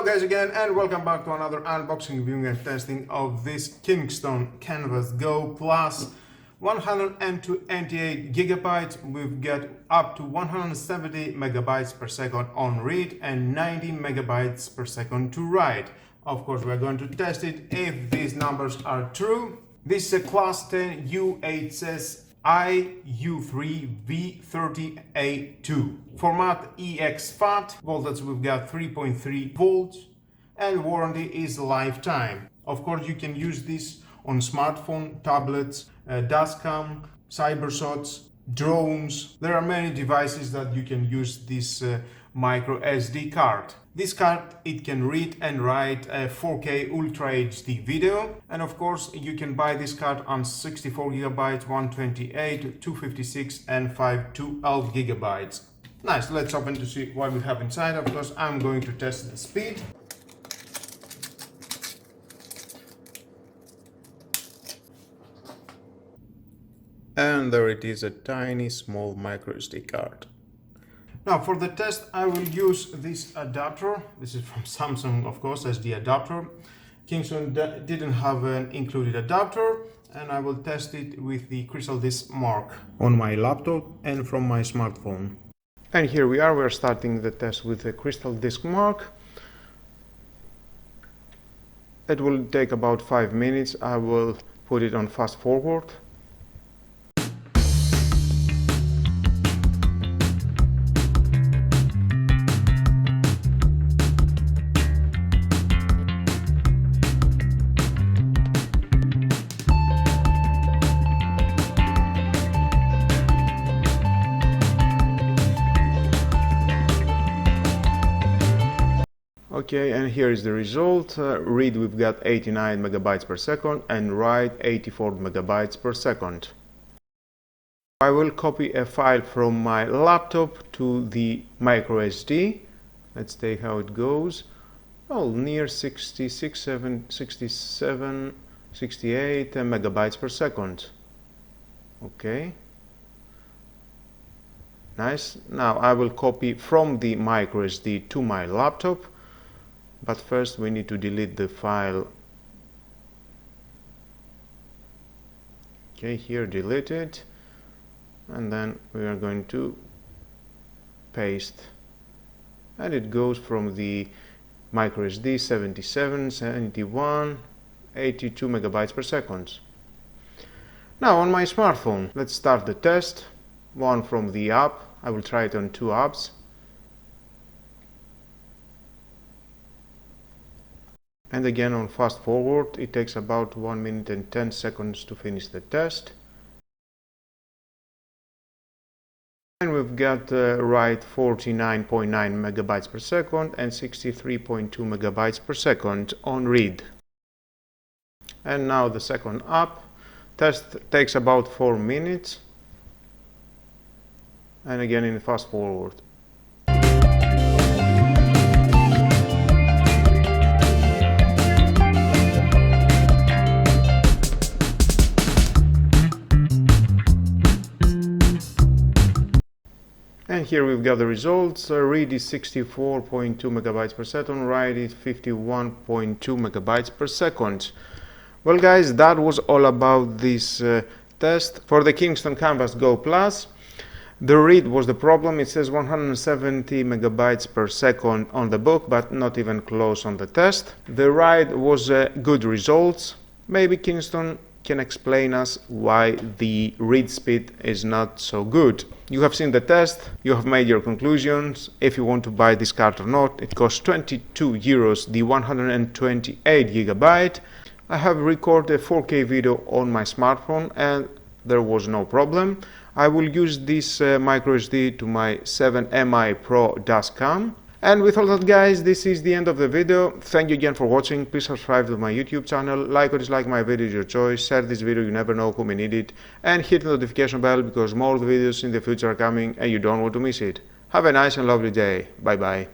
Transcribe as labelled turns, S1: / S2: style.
S1: Hello guys again, and welcome back to another unboxing, viewing and testing of this KINGSTON Canvas Go Plus 128GB. We've got up to 170 megabytes per second on read and 90 megabytes per second to write. Of course, we're going to test it if these numbers are true. This is a Class 10 UHS-I U3 V30A2. Format EXFAT. Voltage we've got 3.3 volts. And warranty is lifetime. Of course, you can use this on smartphone, tablets, dashcam, cybershots, drones. There are many devices that you can use this MicroSD card. This card, it can read and write a 4K Ultra HD video, and of course you can buy this card on 64GB, 128, 256 and 512GB. Nice, let's open to see what we have inside. Of course, I'm going to test the speed. And there it is, a tiny small microSD card. Now for the test I will use this adapter. This is from Samsung, of course, as the adapter. KINGSTON didn't have an included adapter, and I will test it with the Crystal Disk Mark on my laptop and from my smartphone. And here we are, we're starting the test with the Crystal Disk Mark. It will take about 5 minutes. I will put it on fast forward. Okay, and here is the result. Read we've got 89 megabytes per second and write 84 megabytes per second. I will copy a file from my laptop to the microSD. Let's take how it goes. Oh, near 66, 67, 68 megabytes per second. Okay. Nice. Now I will copy from the microSD to my laptop. But first we need to delete the file. Okay, here delete it, and then we are going to paste, and it goes from the microSD 77, 71, 82 megabytes per second. Now on my smartphone, let's start the test. One from the app. I will try it on 2 apps. And again on fast forward, it takes about 1 minute and 10 seconds to finish the test. And we've got write 49.9 megabytes per second and 63.2 megabytes per second on read. And now the second app. Test takes about 4 minutes. And again in fast forward. And here we've got the results. Read is 64.2 megabytes per second, write is 51.2 megabytes per second. Well guys, that was all about this test for the KINGSTON Canvas Go Plus. The read was the problem. It says 170 megabytes per second on the book, but not even close on the test. The write was good results. Maybe KINGSTON can explain us why the read speed is not so good. You have seen the test, you have made your conclusions. If you want to buy this card or not, it costs 22 euros, the 128GB. I have recorded a 4K video on my smartphone and there was no problem. I will use this microSD to my 7Mi Pro dashcam. And with all that guys, this is the end of the video. Thank you again for watching. Please subscribe to my YouTube channel, like or dislike my video, is your choice. Share this video, you never know who may need it. And hit the notification bell because more videos in the future are coming and you don't want to miss it. Have a nice and lovely day. Bye bye.